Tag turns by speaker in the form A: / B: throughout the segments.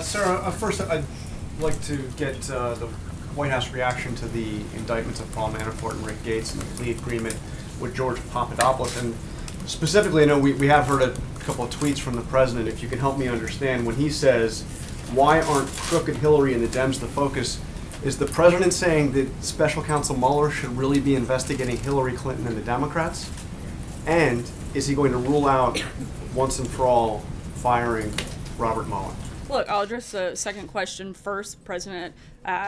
A: Sarah, first I'd like to get the White House reaction to the indictments of Paul Manafort and Rick Gates and the plea agreement with George Papadopoulos. And specifically, I know we have heard a couple of tweets from the president. If you can help me understand, when he says, why aren't crooked Hillary and the Dems the focus, is the president saying that Special Counsel Mueller should really be investigating Hillary Clinton and the Democrats? And is he going to rule out once and for all firing Robert Mueller?
B: Look, I'll address the second question first. The President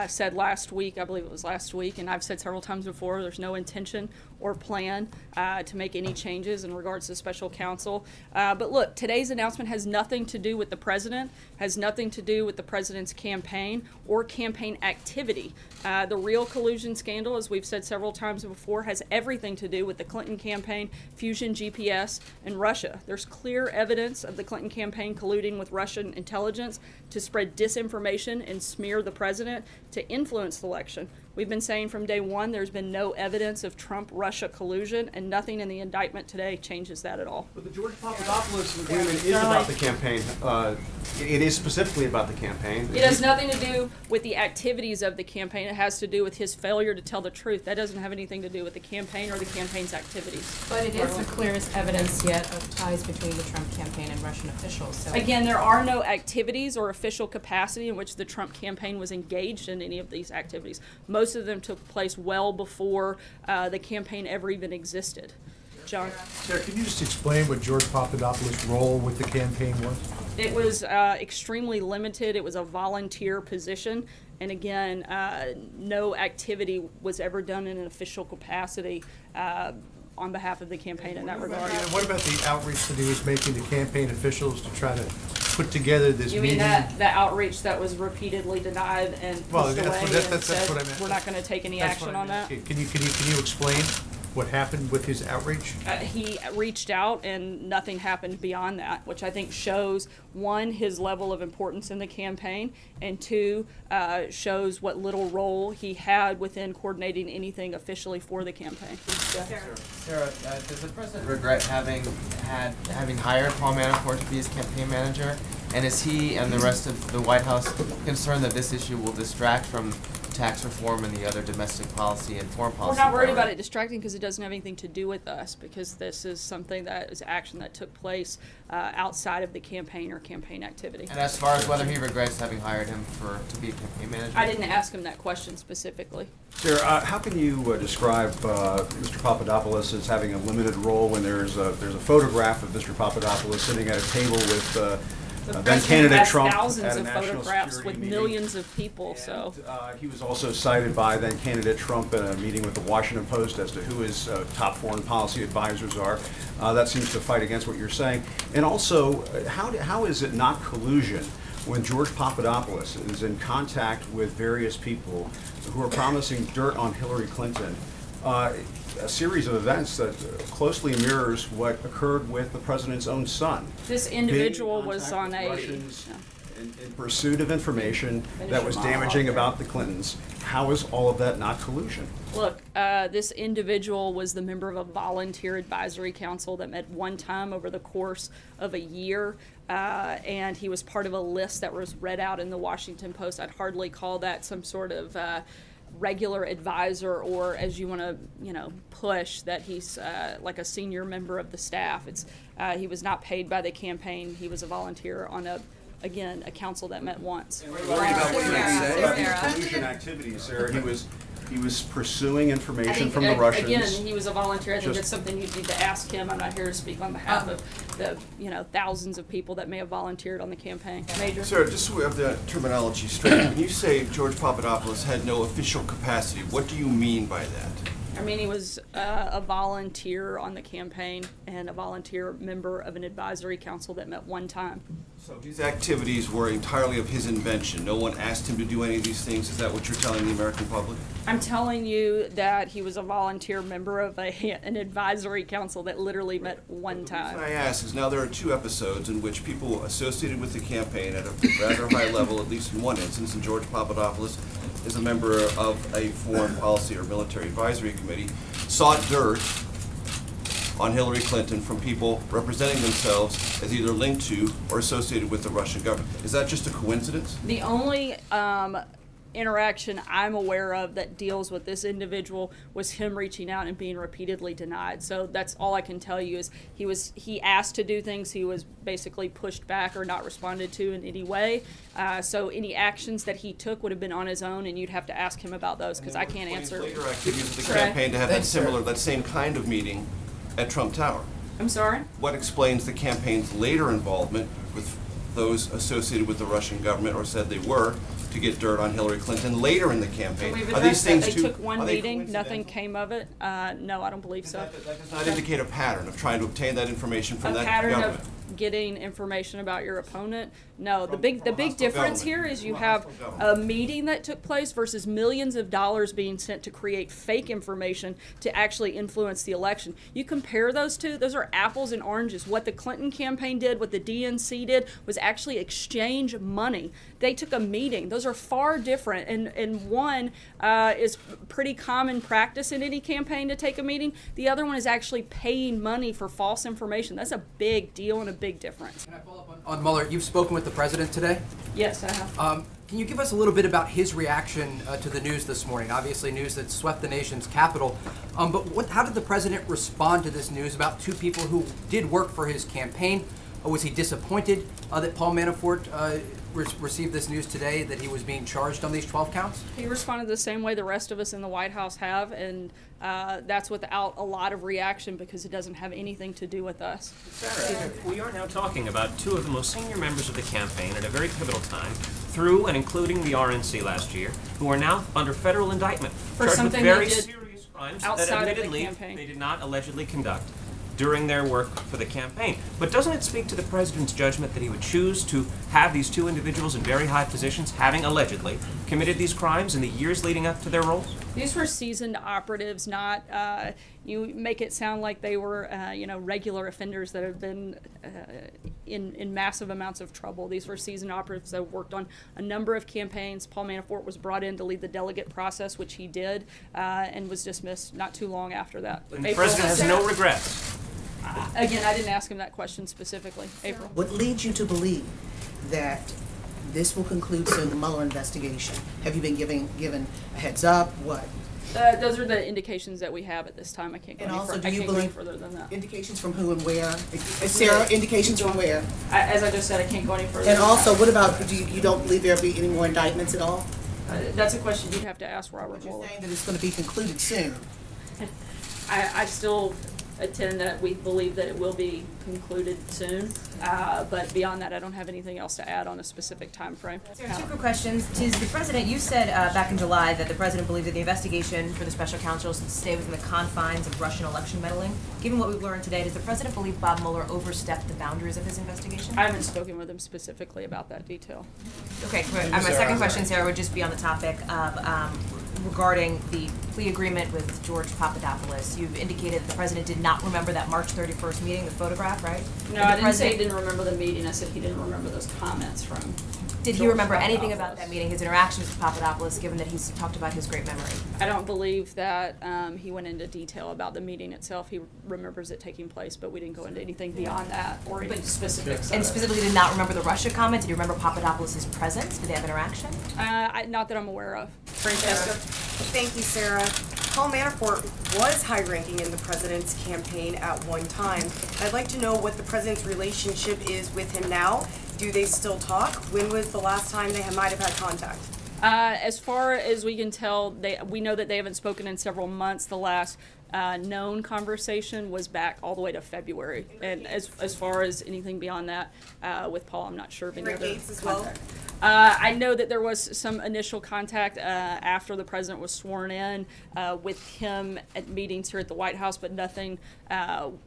B: said last week, I believe it was last week, and I've said several times before, there's no intention or plan to make any changes in regards to special counsel. But look, today's announcement has nothing to do with the president, has nothing to do with the president's campaign or campaign activity. The real collusion scandal, as we've said several times before, has everything to do with the Clinton campaign, Fusion GPS, and Russia. There's clear evidence of the Clinton campaign colluding with Russian intelligence to spread disinformation and smear the president to influence the election. We've been saying from day one there's been no evidence of Trump-Russia collusion, and nothing in the indictment today changes that at all.
A: But the George Papadopoulos agreement is about the campaign. It is specifically about the campaign.
B: It has nothing to do with the activities of the campaign. It has to do with his failure to tell the truth. That doesn't have anything to do with the campaign or the campaign's activities.
C: But it is the clearest evidence yet of ties between the Trump campaign and Russian officials. So
B: again, there are no activities or official capacity in which the Trump campaign was engaged in any of these activities. Most of them took place well before the campaign ever even existed. John?
D: Sarah, can you just explain what George Papadopoulos' role with the campaign was?
B: It was extremely limited. It was a volunteer position. And again, no activity was ever done in an official capacity on behalf of the campaign in that regard.
D: What about the outreach that he was making to campaign officials to try to put together this meeting?
B: You mean that the outreach that was repeatedly denied and pushed away and said
D: what I meant.
B: We're not going to take any action on that?
D: Can you explain what happened with his outreach?
B: He reached out and nothing happened beyond that, which I think shows, one, his level of importance in the campaign, and two, shows what little role he had within coordinating anything officially for the campaign.
E: Sarah, does the president regret having hired Paul Manafort to be his campaign manager? And is he and the rest of the White House concerned that this issue will distract from tax reform and the other domestic policy and foreign policy?
B: We're not worried about it distracting because it doesn't have anything to do with us, because this is something that is action that took place outside of the campaign or campaign activity.
E: And as far as whether he regrets having hired him to be a campaign manager?
B: I didn't ask him that question specifically.
A: Sarah, how can you describe Mr. Papadopoulos as having a limited role when there's a photograph of Mr. Papadopoulos sitting at a table with then candidate Trump
B: thousands
A: at a
B: of
A: national
B: photographs
A: security
B: with
A: meeting.
B: millions of people.
A: And,
B: so
A: he was also cited by then candidate Trump in a meeting with the Washington Post as to who his top foreign policy advisors are. That seems to fight against what you're saying. And also, how is it not collusion when George Papadopoulos is in contact with various people who are promising dirt on Hillary Clinton? A series of events that closely mirrors what occurred with the president's own son.
B: This individual was on a
A: in pursuit of information that was damaging about the Clintons. How is all of that not collusion?
B: Look, this individual was the member of a volunteer advisory council that met one time over the course of a year, and he was part of a list that was read out in the Washington Post. I'd hardly call that some sort of regular advisor, or as you want to, push that he's like a senior member of the staff. It's he was not paid by the campaign. He was a volunteer on a council that met once.
A: And we're worried about what you say about these collusion activities, Sarah. He was pursuing information from the Russians.
B: Again, he was a volunteer. I think that's something you need to ask him. I'm not here to speak on behalf of the thousands of people that may have volunteered on the campaign. Major.
F: Sarah, just so we have the terminology straight, when you say George Papadopoulos had no official capacity, what do you mean by that?
B: I mean, he was a volunteer on the campaign and a volunteer member of an advisory council that met one time.
F: So his activities were entirely of his invention. No one asked him to do any of these things. Is that what you're telling the American public?
B: I'm telling you that he was a volunteer member of an advisory council that literally met one time.
F: The reason I ask is now there are two episodes in which people associated with the campaign at a rather high level, at least in one instance, and George Papadopoulos is a member of a foreign policy or military advisory committee, sought dirt on Hillary Clinton from people representing themselves as either linked to or associated with the Russian government. Is that just a coincidence?
B: The only interaction I'm aware of that deals with this individual was him reaching out and being repeatedly denied. So that's all I can tell you is he asked to do things, he was basically pushed back or not responded to in any way. So any actions that he took would have been on his own, and you'd have to ask him about those because I can't answer.
F: Later activities of the campaign to have that same kind of meeting at Trump Tower.
B: I'm sorry?
F: What explains the campaign's later involvement with those associated with the Russian government, or said they were, to get dirt on Hillary Clinton later in the campaign?
B: We've
F: Are these
B: addressed that.
F: things
B: They
F: too?
B: took one
F: are they
B: meeting, nothing
F: coincidental?
B: came of it. No, I don't believe so.
F: That does not indicate a pattern of trying to obtain that information from
B: A
F: that
B: pattern
F: government.
B: of getting information about your opponent. No, the big
F: hostile
B: difference
F: government.
B: here is you
F: From a
B: have
F: hostile
B: a
F: government.
B: meeting that took place versus millions of dollars being sent to create fake information to actually influence the election. You compare those two, those are apples and oranges. What the Clinton campaign did, what the DNC did, was actually exchange money. They took a meeting. Those are far different, and one is pretty common practice in any campaign to take a meeting. The other one is actually paying money for false information. That's a big deal and a big difference.
G: Can I follow up on Mueller? You've spoken with the president today.
B: Yes, I have.
G: Can you give us a little bit about his reaction to the news this morning? Obviously, news that swept the nation's capital. But how did the president respond to this news about two people who did work for his campaign? Was he disappointed that Paul Manafort received this news today that he was being charged on these 12 counts?
B: He responded the same way the rest of us in the White House have, and that's without a lot of reaction because it doesn't have anything to do with us.
H: Sarah, we are now talking about two of the most senior members of the campaign at a very pivotal time, through and including the RNC last year, who are now under federal indictment, charged with
B: something
H: very
B: they did
H: serious crimes
B: outside
H: that
B: of the
H: admittedly
B: campaign.
H: they did not allegedly conduct during their work for the campaign. But doesn't it speak to the president's judgment that he would choose to have these two individuals in very high positions, having allegedly committed these crimes in the years leading up to their roles?
B: These were seasoned operatives, not you make it sound like they were regular offenders that have been in massive amounts of trouble. These were seasoned operatives that worked on a number of campaigns. Paul Manafort was brought in to lead the delegate process, which he did, and was dismissed not too long after that.
H: And the president has no regrets.
B: Again, I didn't ask him that question specifically. April.
I: What leads you to believe that this will conclude soon, the Mueller investigation? Have you been given a heads up? What?
B: Those are the indications that we have at this time. I can't go,
I: And
B: any,
I: also,
B: I
I: do you
B: can't go any
I: believe
B: further than that.
I: indications from who and where? Sarah, indications from where?
B: As I just said, I can't go any further.
I: And
B: than
I: also,
B: that.
I: what about, you don't believe there'll be any more indictments at all?
B: That's a question you'd have to ask Robert
I: You're
B: Mueller.
I: saying that it's going to be concluded soon.
B: I still attend that we believe that it will be concluded soon, but beyond that, I don't have anything else to add on a specific time frame.
C: Sarah, two quick questions. Tis the president, you said back in July that the president believed that the investigation for the special counsel should stay within the confines of Russian election meddling. Given what we've learned today, does the president believe Bob Mueller overstepped the boundaries of his investigation?
B: I haven't spoken with him specifically about that detail.
C: Okay, my second question, Sarah, would just be on the topic of regarding the plea agreement with George Papadopoulos. You've indicated that the president did not remember that March 31st meeting, the photograph, right?
B: No, I didn't say he didn't remember the meeting. I said he didn't remember those comments from.
C: Did he
B: George
C: remember anything
B: Papadopoulos.
C: about that meeting, his interactions with Papadopoulos, given that he's talked about his great memory?
B: I don't believe that he went into detail about the meeting itself. He remembers it taking place, but we didn't go into anything beyond that or any specifics.
C: And specifically did not remember the Russia comment? Did you remember Papadopoulos' presence? Did they have interaction?
B: Not that I'm aware of. Francesca?
J: Thank you, Sarah. Paul Manafort was high-ranking in the president's campaign at one time. I'd like to know what the president's relationship is with him now. Do they still talk? When was the last time they might have had contact?
B: As far as we can tell, we know that they haven't spoken in several months. The last known conversation was back all the way to February. And as far as anything beyond that, with Paul, I'm not sure of any
J: Rick
B: other
J: Gates as well?
B: contact. I know that there was some initial contact after the president was sworn in with him at meetings here at the White House, but nothing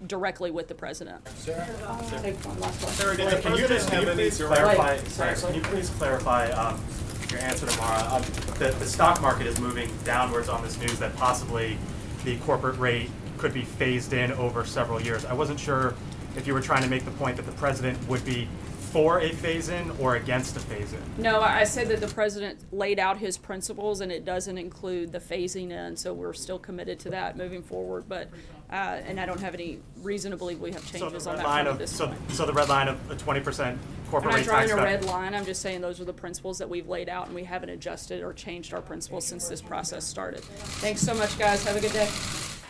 B: directly with the president.
D: Sarah?
B: Take one last one.
K: Sarah, can you please clarify your answer tomorrow? The stock market is moving downwards on this news that possibly the corporate rate could be phased in over several years. I wasn't sure if you were trying to make the point that the president would be for a phase-in or against a phase-in.
B: No, I said that the president laid out his principles, and it doesn't include the phasing in, so we're still committed to that moving forward. But And I don't have any reason to believe we have changes on that
K: line
B: front at
K: of,
B: this
K: so,
B: point.
K: so the red line of a 20% corporate
B: I'm
K: rate
B: not drawing
K: tax
B: a
K: cut.
B: red line, I'm just saying those are the principles that we've laid out, and we haven't adjusted or changed our principles since this process started. Thanks so much, guys. Have a good day.